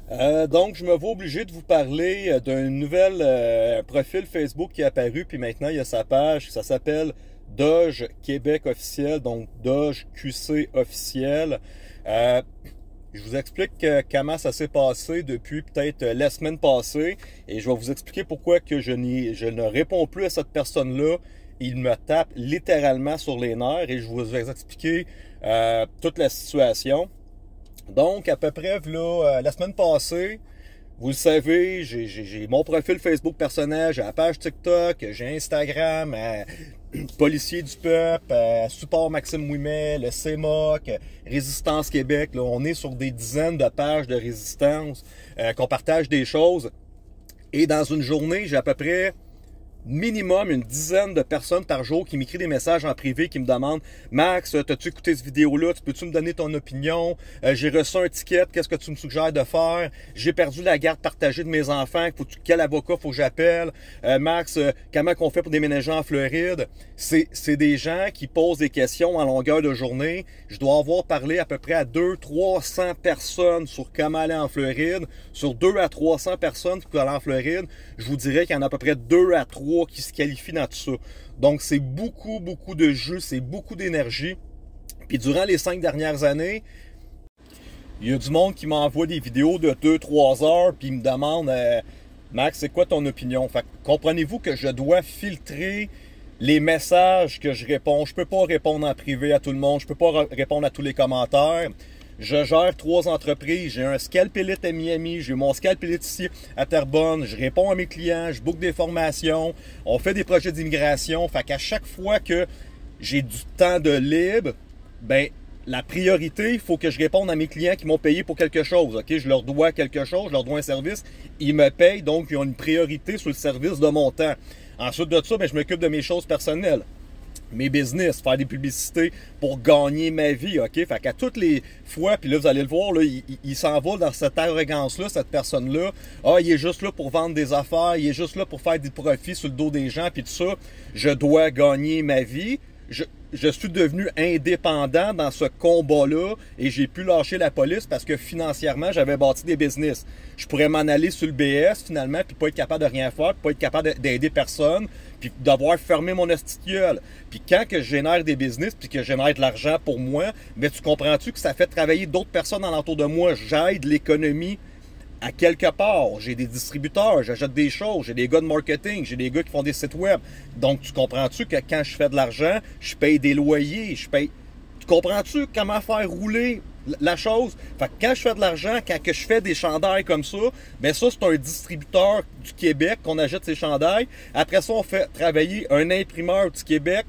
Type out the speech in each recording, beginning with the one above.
Donc, je me vois obligé de vous parler d'un nouvel profil Facebook qui est apparu, puis maintenant il y a sa page, ça s'appelle Doge Québec officiel, donc Doge QC officiel. Euh, je vous explique comment ça s'est passé depuis peut-être la semaine passée, et je vais vous expliquer pourquoi que je ne réponds plus à cette personne-là. Il me tape littéralement sur les nerfs, et je vous expliquer toute la situation. Donc, à peu près, là, la semaine passée, vous le savez, j'ai mon profil Facebook personnel, j'ai la page TikTok, j'ai Instagram, Policier du Peuple, Support Maxime Ouimet, le CMOC, Résistance Québec. Là, on est sur des dizaines de pages de résistance, qu'on partage des choses. Et dans une journée, j'ai à peu près minimum une dizaine de personnes par jour qui m'écrivent des messages en privé qui me demandent « Max, t'as-tu écouté cette vidéo-là? Peux-tu me donner ton opinion? J'ai reçu un ticket, qu'est-ce que tu me suggères de faire? J'ai perdu la garde partagée de mes enfants, quel avocat faut que j'appelle? Max, comment qu'on fait pour déménager en Floride? » C'est des gens qui posent des questions en longueur de journée. Je dois avoir parlé à peu près à 200-300 personnes sur comment aller en Floride. Sur 200 à 300 personnes qui peuvent aller en Floride, je vous dirais qu'il y en a à peu près 2 à 3 qui se qualifient dans tout ça. Donc, c'est beaucoup de jus, c'est beaucoup d'énergie. Puis durant les 5 dernières années, il y a du monde qui m'envoie des vidéos de 2-3 heures, puis il me demande Max, c'est quoi ton opinion? Fait que comprenez-vous que je dois filtrer les messages que je réponds. Je peux pas répondre en privé à tout le monde, je peux pas répondre à tous les commentaires. Je gère 3 entreprises, j'ai un scalpélite à Miami, j'ai mon scalpélite ici à Terrebonne, je réponds à mes clients, je book des formations, on fait des projets d'immigration. Fait qu'à chaque fois que j'ai du temps de libre, ben la priorité, il faut que je réponde à mes clients qui m'ont payé pour quelque chose. Ok, je leur dois quelque chose, je leur dois un service, ils me payent, donc ils ont une priorité sur le service de mon temps. Ensuite de ça, ben, je m'occupe de mes choses personnelles. Mes business, faire des publicités pour gagner ma vie, ok? Fait qu'à toutes les fois, puis là, vous allez le voir, là, il s'en va dans cette arrogance-là, cette personne-là. Ah, il est juste là pour vendre des affaires, il est juste là pour faire des profits sur le dos des gens, puis tout ça. Je dois gagner ma vie. Je suis devenu indépendant dans ce combat-là et j'ai pu lâcher la police parce que financièrement, j'avais bâti des business. Je pourrais m'en aller sur le BS finalement, puis pas être capable de rien faire, puis pas être capable d'aider personne, puis d'avoir fermé mon ostitiole. Puis quand que je génère des business, puis que je génère de l'argent pour moi, mais tu comprends-tu que ça fait travailler d'autres personnes alentour de moi? J'aide l'économie à quelque part. J'ai des distributeurs, j'achète des choses, j'ai des gars de marketing, j'ai des gars qui font des sites web. Donc, tu comprends-tu que quand je fais de l'argent, je paye des loyers, je paye... Tu comprends-tu comment faire rouler la chose? Fait que quand je fais de l'argent, quand que je fais des chandails comme ça, ben ça, c'est un distributeur du Québec qu'on achète ces chandails. Après ça, on fait travailler un imprimeur du Québec.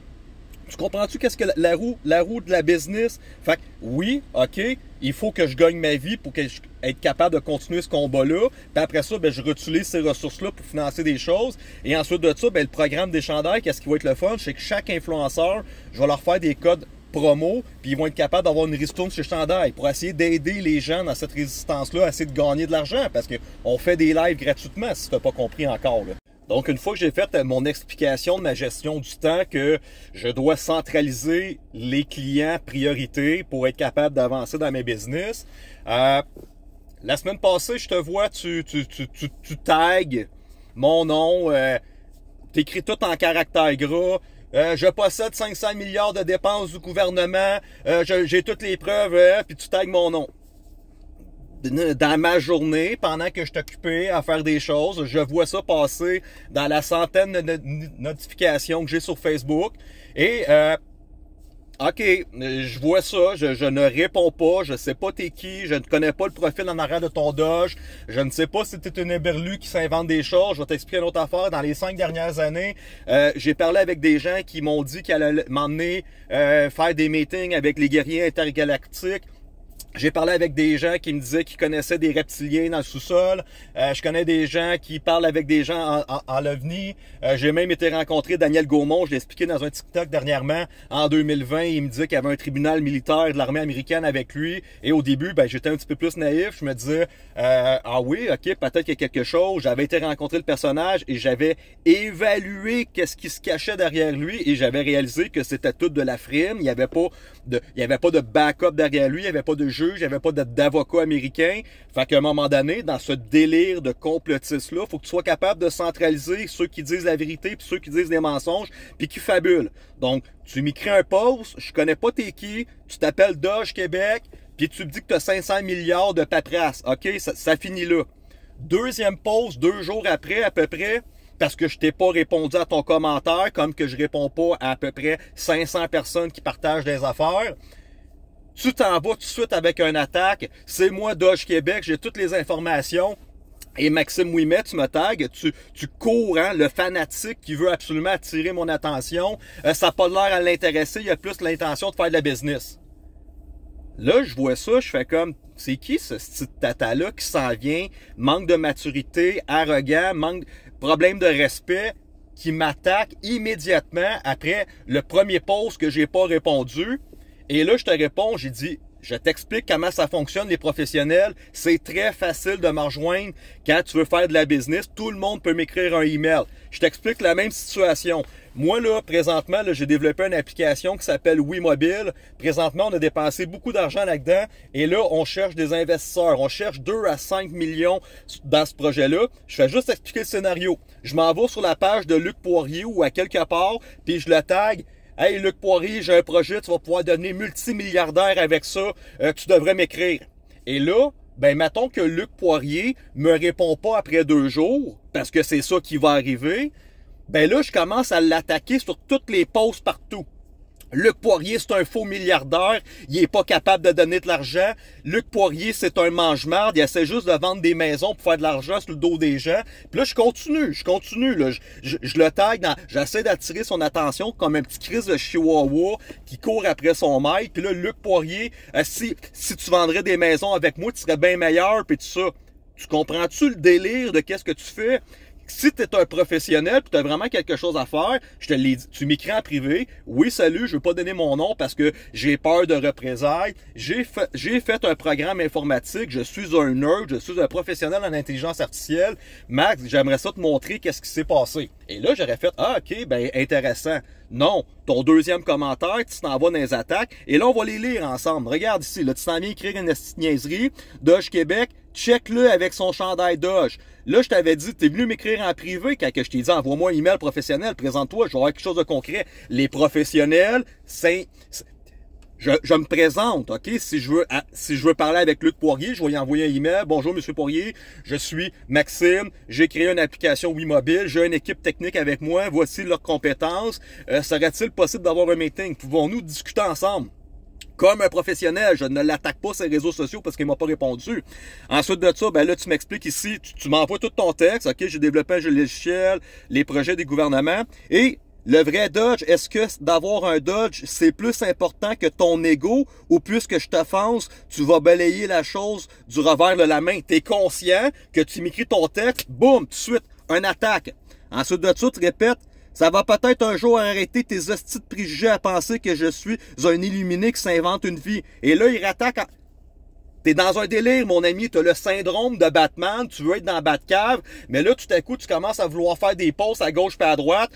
Tu comprends-tu qu'est-ce que la roue de la business? Fait que oui, ok, il faut que je gagne ma vie pour être capable de continuer ce combat-là. Puis après ça, ben, je réutilise ces ressources-là pour financer des choses. Et ensuite de ça, ben, le programme des chandails, qu'est-ce qui va être le fun? C'est que chaque influenceur, je vais leur faire des codes promo, puis ils vont être capables d'avoir une ristourne chez Chandail pour essayer d'aider les gens dans cette résistance-là à essayer de gagner de l'argent. Parce qu'on fait des lives gratuitement, si tu n'as pas compris encore, là. Donc, une fois que j'ai fait mon explication de ma gestion du temps, que je dois centraliser les clients priorité pour être capable d'avancer dans mes business, la semaine passée, je te vois, tu tags mon nom, tu écris tout en caractère gras. Je possède 500 milliards de dépenses du gouvernement, j'ai toutes les preuves, puis tu tags mon nom. Dans ma journée, pendant que je suis occupé à faire des choses, je vois ça passer dans la centaine de notifications que j'ai sur Facebook. Et, OK, je vois ça, je ne réponds pas, je sais pas t'es qui, je ne connais pas le profil en arrière de ton Doge, je ne sais pas si t'es un éberlu qui s'invente des choses. Je vais t'expliquer une autre affaire. Dans les 5 dernières années, j'ai parlé avec des gens qui m'ont dit qu'ils allaient m'emmener faire des meetings avec les guerriers intergalactiques. J'ai parlé avec des gens qui me disaient qu'ils connaissaient des reptiliens dans le sous-sol. Je connais des gens qui parlent avec des gens en l'OVNI. J'ai même été rencontrer Daniel Gaumont. Je l'ai expliqué dans un TikTok dernièrement. En 2020, il me disait qu'il y avait un tribunal militaire de l'armée américaine avec lui. Et au début, ben, j'étais un petit peu plus naïf. Je me disais, ah oui, ok, peut-être qu'il y a quelque chose. J'avais été rencontrer le personnage et j'avais évalué qu'est-ce qui se cachait derrière lui. Et j'avais réalisé que c'était tout de la frime. Il n'y avait pas de backup derrière lui. Il n'y avait pas de jeu juge, il n'y avait pas d'avocat américain. Fait qu'à un moment donné, dans ce délire de complotiste-là, il faut que tu sois capable de centraliser ceux qui disent la vérité, puis ceux qui disent des mensonges, puis qui fabulent. Donc, tu m'écris un post, je connais pas t'es qui, tu t'appelles Doge Québec, puis tu me dis que tu as 500 milliards de paperasse. OK, ça finit là. Deuxième post, 2 jours après, à peu près, parce que je t'ai pas répondu à ton commentaire, comme que je réponds pas à peu près 500 personnes qui partagent des affaires. Tu t'en vas tout de suite avec une attaque. C'est moi, Doge Québec, j'ai toutes les informations. Et Maxime Ouimet, tu me tags, tu cours, hein, le fanatique qui veut absolument attirer mon attention. Ça n'a pas l'air à l'intéresser, il a plus l'intention de faire de la business. Là, je vois ça, je fais comme, c'est qui ce petit tata-là qui s'en vient, manque de maturité, arrogant, problème de respect, qui m'attaque immédiatement après le premier post que j'ai pas répondu. Et là, je te réponds, j'ai dit, je t'explique comment ça fonctionne, les professionnels. C'est très facile de me rejoindre quand tu veux faire de la business. Tout le monde peut m'écrire un email. Je t'explique la même situation. Moi, là, présentement, là, j'ai développé une application qui s'appelle WeMobile. Présentement, on a dépensé beaucoup d'argent là-dedans. Et là, on cherche des investisseurs. On cherche 2 à 5 millions dans ce projet-là. Je fais juste expliquer le scénario. Je m'en vais sur la page de Luc Poirier ou à quelque part, puis je le tag. Hey, Luc Poirier, j'ai un projet, tu vas pouvoir devenir multimilliardaire avec ça. Tu devrais m'écrire. Et là, ben, mettons que Luc Poirier me répond pas après 2 jours, parce que c'est ça qui va arriver. Ben là, je commence à l'attaquer sur toutes les posts partout. Luc Poirier, c'est un faux milliardaire. Il est pas capable de donner de l'argent. Luc Poirier, c'est un mange-marde. Il essaie juste de vendre des maisons pour faire de l'argent sur le dos des gens. Puis là, je continue. Là. Je le tag dans... J'essaie d'attirer son attention comme un petit Chris de Chihuahua qui court après son maître. Puis là, Luc Poirier, si tu vendrais des maisons avec moi, tu serais bien meilleur. Puis tout ça. Tu comprends-tu le délire de qu'est-ce que tu fais? Si tu es un professionnel et tu as vraiment quelque chose à faire, je te l'ai dit, tu m'écris en privé. Oui, salut, je veux pas donner mon nom parce que j'ai peur de représailles. J'ai fait un programme informatique, je suis un nerd, je suis un professionnel en intelligence artificielle. Max, j'aimerais ça te montrer qu'est-ce qui s'est passé. Et là, j'aurais fait, ah ok, ben intéressant. Non, ton deuxième commentaire, tu t'en vas dans les attaques. Et là, on va les lire ensemble. Regarde ici, là, tu t'en viens écrire une petite niaiserie. Doge Québec, check-le avec son chandail Doge. Là, je t'avais dit, t'es venu m'écrire en privé quand je t'ai dit, envoie-moi un email professionnel, présente-toi, je vais avoir quelque chose de concret. Les professionnels, je me présente, ok? Si je veux parler avec Luc Poirier, je vais lui envoyer un email. Bonjour, Monsieur Poirier, je suis Maxime, j'ai créé une application WeMobile, j'ai une équipe technique avec moi, voici leurs compétences. Serait-il possible d'avoir un meeting? Pouvons-nous discuter ensemble? Comme un professionnel, je ne l'attaque pas sur les réseaux sociaux parce qu'il m'a pas répondu. Ensuite de ça, ben là, tu m'expliques ici, tu m'envoies tout ton texte, ok? J'ai développé un jeu logiciel, les projets des gouvernements. Et le vrai Dodge, est-ce que d'avoir un Dodge, c'est plus important que ton ego ou puisque je t'offense, tu vas balayer la chose du revers de la main? T'es conscient que tu m'écris ton texte, boum, tout de suite, une attaque. Ensuite de ça, tu répètes, ça va peut-être un jour arrêter tes hosties de préjugés à penser que je suis un illuminé qui s'invente une vie. Et là, il rattaque. T'es dans un délire, mon ami, t'as le syndrome de Batman, tu veux être dans Batcave, mais là, tout à coup, tu commences à vouloir faire des posts à gauche et à droite,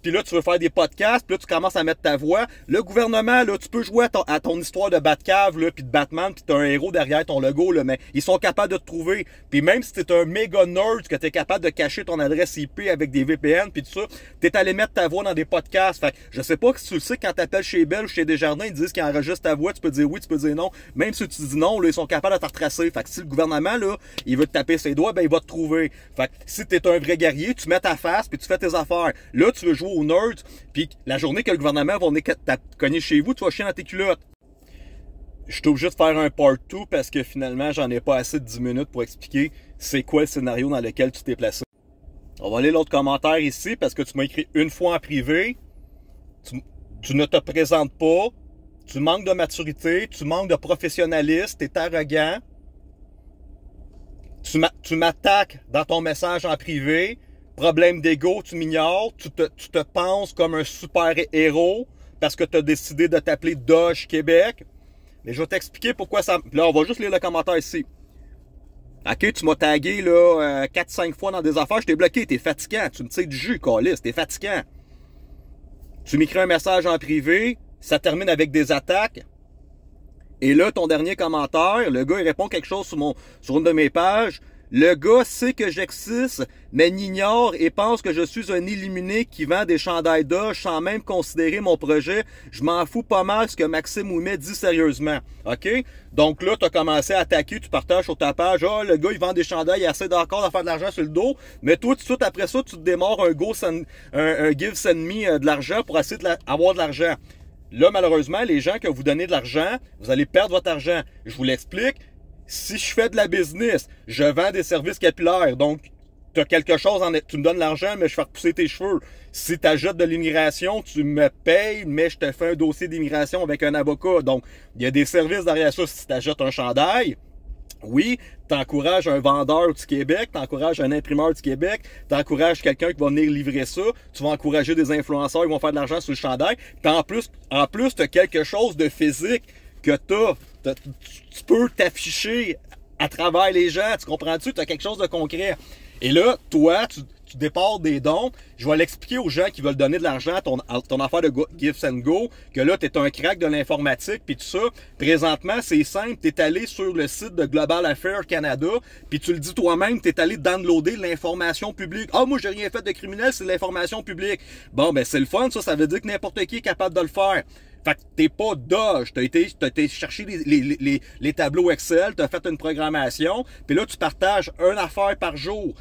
puis là, tu veux faire des podcasts, puis là, tu commences à mettre ta voix. Le gouvernement, là, tu peux jouer à ton histoire de Batcave, là, puis de Batman, puis t'as un héros derrière ton logo, là, mais ils sont capables de te trouver. Puis même si t'es un méga nerd, que t'es capable de cacher ton adresse IP avec des VPN, puis tout ça, t'es allé mettre ta voix dans des podcasts. Fait que je sais pas si tu le sais, quand t'appelles chez Bell ou chez Desjardins, ils disent qu'ils enregistrent ta voix, tu peux dire oui, tu peux dire non. Même si tu dis non, là, ils sont capable de te retracer. Fait que si le gouvernement, là, il veut te taper ses doigts, ben, il va te trouver. Fait que si t'es un vrai guerrier, tu mets ta face, puis tu fais tes affaires. Là, tu veux jouer au nerd, puis la journée que le gouvernement va venir cogner chez vous, tu vas chier dans tes culottes. Je suis obligé de faire un part 2 parce que finalement, j'en ai pas assez de 10 minutes pour expliquer c'est quoi le scénario dans lequel tu t'es placé. On va aller l'autre commentaire ici parce que tu m'as écrit une fois en privé. Tu ne te présentes pas. Tu manques de maturité, tu manques de professionnalisme, tu es arrogant. Tu m'attaques dans ton message en privé. Problème d'ego, tu m'ignores. Tu te penses comme un super héros parce que tu as décidé de t'appeler Doge Québec. Mais je vais t'expliquer pourquoi ça... Là, on va juste lire le commentaire ici. Ok, tu m'as tagué là 4-5 fois dans des affaires, je t'ai bloqué, t'es fatigant. Tu me tires du jus, câlisse, t'es fatigant. Tu m'écris un message en privé. Ça termine avec des attaques. Et là, ton dernier commentaire, le gars, il répond quelque chose sur une de mes pages. Le gars sait que j'existe, mais m'ignore et pense que je suis un illuminé qui vend des chandails Doge sans même considérer mon projet. Je m'en fous pas mal ce que Maxime Ouimet dit sérieusement. OK? Donc là, tu as commencé à attaquer, tu partages sur ta page. Ah, le gars, il vend des chandails, il essaie d'accord de faire de l'argent sur le dos. Mais toi, tout de suite après ça, tu te démarres un give send me de l'argent pour essayer d'avoir de l'argent. Là, malheureusement, les gens que vous donnez de l'argent, vous allez perdre votre argent. Je vous l'explique. Si je fais de la business, je vends des services capillaires, donc tu as quelque chose, tu me donnes l'argent, mais je fais repousser tes cheveux. Si tu ajoutes de l'immigration, tu me payes, mais je te fais un dossier d'immigration avec un avocat. Donc, il y a des services derrière ça. Si tu ajoutes un chandail, oui, tu encourages un vendeur du Québec, tu encourages un imprimeur du Québec, tu encourages quelqu'un qui va venir livrer ça, tu vas encourager des influenceurs qui vont faire de l'argent sur le chandail. Puis en plus, tu as quelque chose de physique que tu peux t'afficher à travers les gens, tu comprends-tu? Tu as quelque chose de concret. Et là, toi, tu départs des dons. Je vais l'expliquer aux gens qui veulent donner de l'argent à ton affaire de Gifts and Go, que là, tu es un crack de l'informatique, puis tout ça. Présentement, c'est simple, tu es allé sur le site de Global Affairs Canada, puis tu le dis toi-même, tu es allé downloader l'information publique. Ah, moi, j'ai rien fait de criminel, c'est l'information publique. Bon, ben c'est le fun, ça veut dire que n'importe qui est capable de le faire. Fait que t'es pas Doge, t'as été chercher les tableaux Excel, t'as fait une programmation, puis là, tu partages une affaire par jour.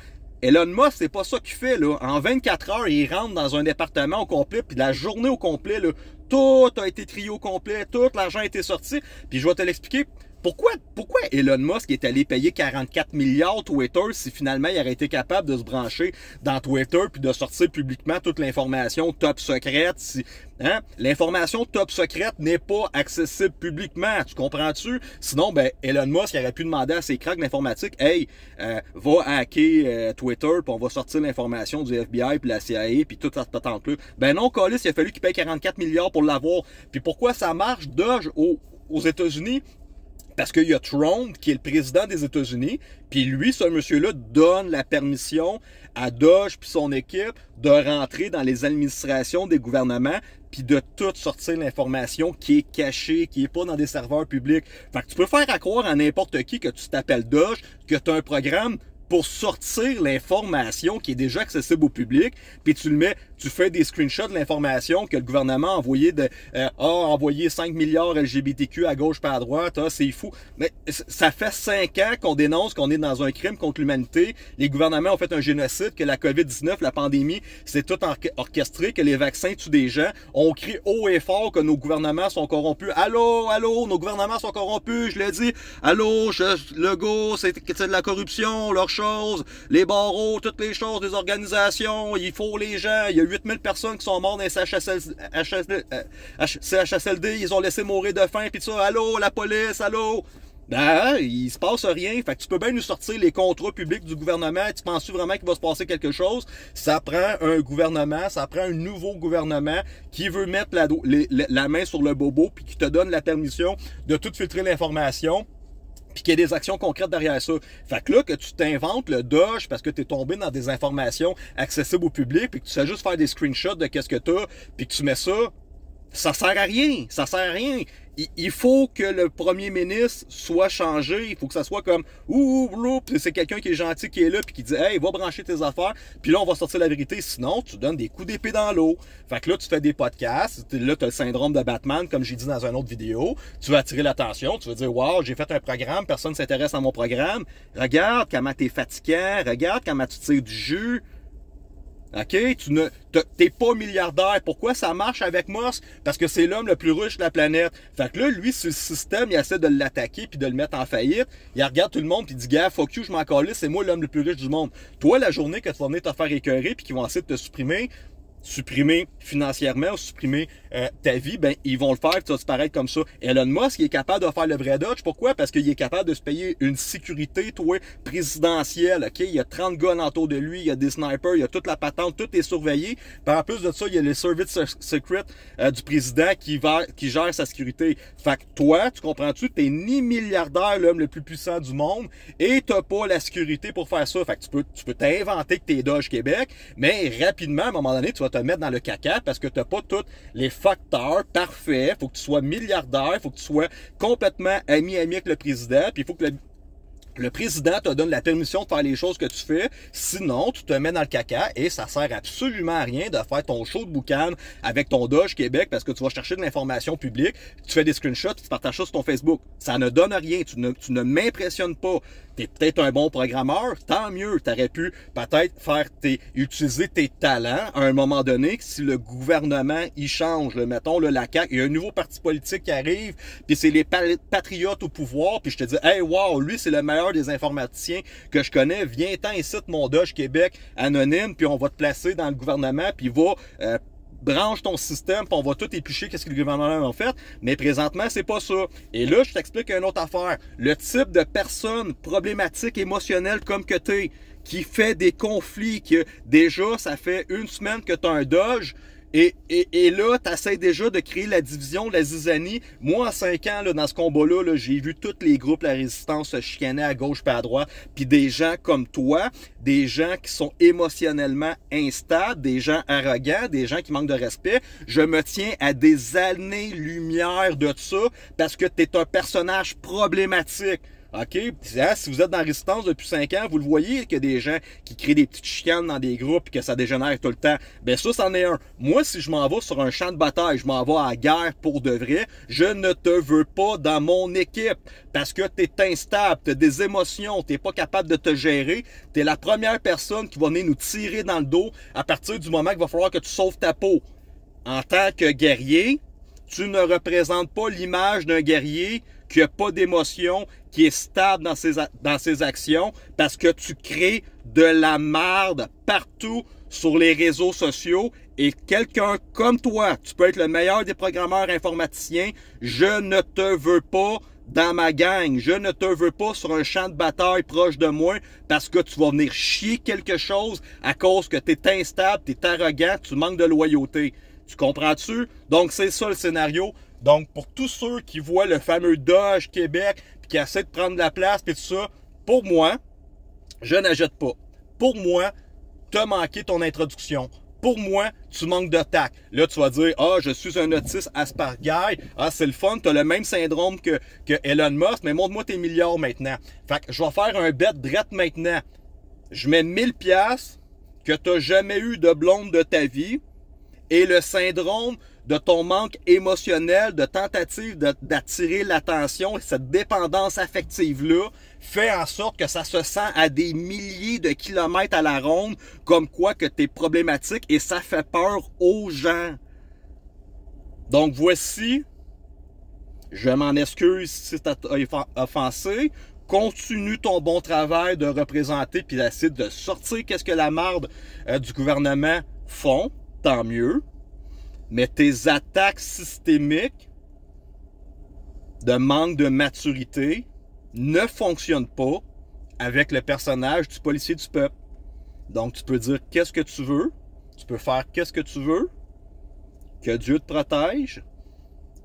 Elon Musk, c'est pas ça qu'il fait, là. En 24 heures, il rentre dans un département au complet, puis la journée au complet, là, tout a été trié au complet, tout l'argent a été sorti, puis je vais te l'expliquer. Pourquoi Elon Musk est allé payer 44 milliards Twitter si finalement il aurait été capable de se brancher dans Twitter puis de sortir publiquement toute l'information top secrète? Hein? L'information top secrète n'est pas accessible publiquement, tu comprends-tu? Sinon, ben, Elon Musk aurait pu demander à ses cracks d'informatique, hey, va hacker Twitter puis on va sortir l'information du FBI puis la CIA puis toute cette patente-là. Ben non, Callis, il a fallu qu'il paye 44 milliards pour l'avoir. Puis pourquoi ça marche, Doge, aux États-Unis? Parce qu'il y a Trump, qui est le président des États-Unis, puis lui, ce monsieur-là, donne la permission à Doge puis son équipe de rentrer dans les administrations des gouvernements puis de tout sortir l'information qui est cachée, qui est pas dans des serveurs publics. Fait que tu peux faire à croire à n'importe qui que tu t'appelles Doge, que tu as un programme pour sortir l'information qui est déjà accessible au public, puis tu fais des screenshots de l'information que le gouvernement a envoyé a envoyé 5 milliards LGBTQ à gauche pas à droite, c'est fou. Mais ça fait 5 ans qu'on dénonce qu'on est dans un crime contre l'humanité, les gouvernements ont fait un génocide, que la COVID-19, la pandémie, c'est tout orchestré, que les vaccins tuent des gens, on crie haut et fort que nos gouvernements sont corrompus. Allô, nos gouvernements sont corrompus, je l'ai dit. Allô, Legault, c'est de la corruption, leur choses, les barreaux, toutes les choses, des organisations, il faut les gens, il y a 8000 personnes qui sont mortes dans les CHSLD, ils ont laissé mourir de faim, pis tout ça, allô, la police, allô? Ben, il se passe rien, fait que tu peux bien nous sortir les contrats publics du gouvernement, tu penses-tu vraiment qu'il va se passer quelque chose? Ça prend un gouvernement, ça prend un nouveau gouvernement qui veut mettre la main sur le bobo, puis qui te donne la permission de tout filtrer l'information, puis qu'il y ait des actions concrètes derrière ça. Fait que là, que tu t'inventes le Doge parce que tu es tombé dans des informations accessibles au public, puis que tu sais juste faire des screenshots de qu'est-ce que tu as, puis que tu mets ça sert à rien. Ça sert à rien. Il faut que le premier ministre soit changé. Il faut que ça soit comme c'est quelqu'un qui est gentil qui est là puis qui dit hey, va brancher tes affaires. Puis là, on va sortir la vérité. Sinon, tu donnes des coups d'épée dans l'eau. Fait que là, tu fais des podcasts. Là, tu as le syndrome de Batman, comme j'ai dit dans une autre vidéo. Tu vas attirer l'attention. Tu vas dire wow, j'ai fait un programme, personne ne s'intéresse à mon programme. Regarde comment t'es fatiguant. Regarde comment tu tires du jus. OK? T'es pas milliardaire. Pourquoi ça marche avec Musk? Parce que c'est l'homme le plus riche de la planète. Fait que là, lui, sur le système, il essaie de l'attaquer puis de le mettre en faillite. Il regarde tout le monde puis il dit, gars, fuck you, je m'en calisse, c'est moi l'homme le plus riche du monde. Toi, la journée que tu vas venir te faire écœurer puis qu'ils vont essayer de te supprimer financièrement ou supprimer ta vie, ben ils vont le faire, tu vas disparaître comme ça. Elon Musk, il est capable de faire le vrai Dodge. Pourquoi? Parce qu'il est capable de se payer une sécurité, toi, présidentielle, OK? Il y a 30 gars autour de lui, il y a des snipers, il y a toute la patente, tout est surveillé. Puis en plus de ça, il y a les services secrets du président qui gère sa sécurité. Fait que toi, tu comprends-tu? T'es ni milliardaire, l'homme le plus puissant du monde, et t'as pas la sécurité pour faire ça. Fait que tu peux t'inventer que t'es Dodge Québec, mais rapidement, à un moment donné, tu vas te te mettre dans le caca parce que tu n'as pas tous les facteurs parfaits. Il faut que tu sois milliardaire, il faut que tu sois complètement ami avec le président, puis il faut que le président te donne la permission de faire les choses que tu fais, sinon tu te mets dans le caca et ça sert absolument à rien de faire ton show de boucan avec ton Doge Québec parce que tu vas chercher de l'information publique, tu fais des screenshots, tu partages ça sur ton Facebook. Ça ne donne rien, tu ne m'impressionnes pas. Tu es peut-être un bon programmeur, tant mieux. Tu aurais pu peut-être utiliser tes talents à un moment donné, que si le gouvernement il change, mettons la CAQ, il y a un nouveau parti politique qui arrive, puis c'est les patriotes au pouvoir, puis je te dis, hey wow, lui c'est le meilleur des informaticiens que je connais, viens-t'en ici mon Doge Québec anonyme, puis on va te placer dans le gouvernement, puis va branche ton système, puis on va tout éplucher qu'est-ce que le gouvernement a fait, mais présentement, c'est pas ça. Et là, je t'explique une autre affaire. Le type de personne problématique émotionnelle comme que t'es, qui fait des conflits, que déjà, ça fait une semaine que tu as un Doge, et là, tu essaies déjà de créer la division, la zizanie. Moi, en 5 ans, là, dans ce combat-là, -là, j'ai vu tous les groupes, la résistance se chicaner à gauche et à droite, puis des gens comme toi, des gens qui sont émotionnellement instables, des gens arrogants, des gens qui manquent de respect. Je me tiens à des années-lumière de ça parce que tu es un personnage problématique. OK? Si vous êtes dans la résistance depuis 5 ans, vous le voyez qu'il y a des gens qui créent des petites chicanes dans des groupes et que ça dégénère tout le temps. Ben ça, c'en est un. Moi, si je m'en vais sur un champ de bataille, je m'en vais à la guerre pour de vrai, je ne te veux pas dans mon équipe parce que tu es instable, tu as des émotions, tu n'es pas capable de te gérer. Tu es la première personne qui va venir nous tirer dans le dos à partir du moment qu'il va falloir que tu sauves ta peau. En tant que guerrier, tu ne représentes pas l'image d'un guerrier qui n'a pas d'émotion, qui est stable dans ses actions, parce que tu crées de la merde partout sur les réseaux sociaux et quelqu'un comme toi, tu peux être le meilleur des programmeurs informaticiens, je ne te veux pas dans ma gang, je ne te veux pas sur un champ de bataille proche de moi parce que tu vas venir chier quelque chose à cause que tu es instable, tu es arrogant, tu manques de loyauté. Tu comprends-tu? Donc, c'est ça le scénario. Donc, pour tous ceux qui voient le fameux Doge Québec puis qui essaient de prendre la place et tout ça, pour moi, je n'achète pas. Pour moi, tu as manqué ton introduction. Pour moi, tu manques de tact. Là, tu vas dire, ah, je suis un autiste Asperger. Ah, c'est le fun, tu as le même syndrome que Elon Musk, mais montre-moi tes milliards maintenant. Fait que je vais faire un bet drette maintenant. Je mets 1000$ que tu n'as jamais eu de blonde de ta vie et le syndrome de ton manque émotionnel, de tentative d'attirer l'attention et cette dépendance affective-là fait en sorte que ça se sent à des milliers de kilomètres à la ronde comme quoi que tu es problématique et ça fait peur aux gens. Donc voici, je m'en excuse si tu as offensé, continue ton bon travail de représenter puis d'essayer de sortir qu'est-ce que la marde du gouvernement font, tant mieux. Mais tes attaques systémiques de manque de maturité ne fonctionnent pas avec le personnage du policier du peuple. Donc, tu peux dire qu'est-ce que tu veux, tu peux faire qu'est-ce que tu veux, que Dieu te protège,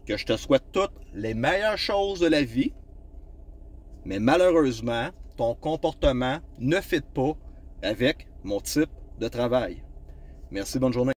que je te souhaite toutes les meilleures choses de la vie, mais malheureusement, ton comportement ne fit pas avec mon type de travail. Merci, bonne journée.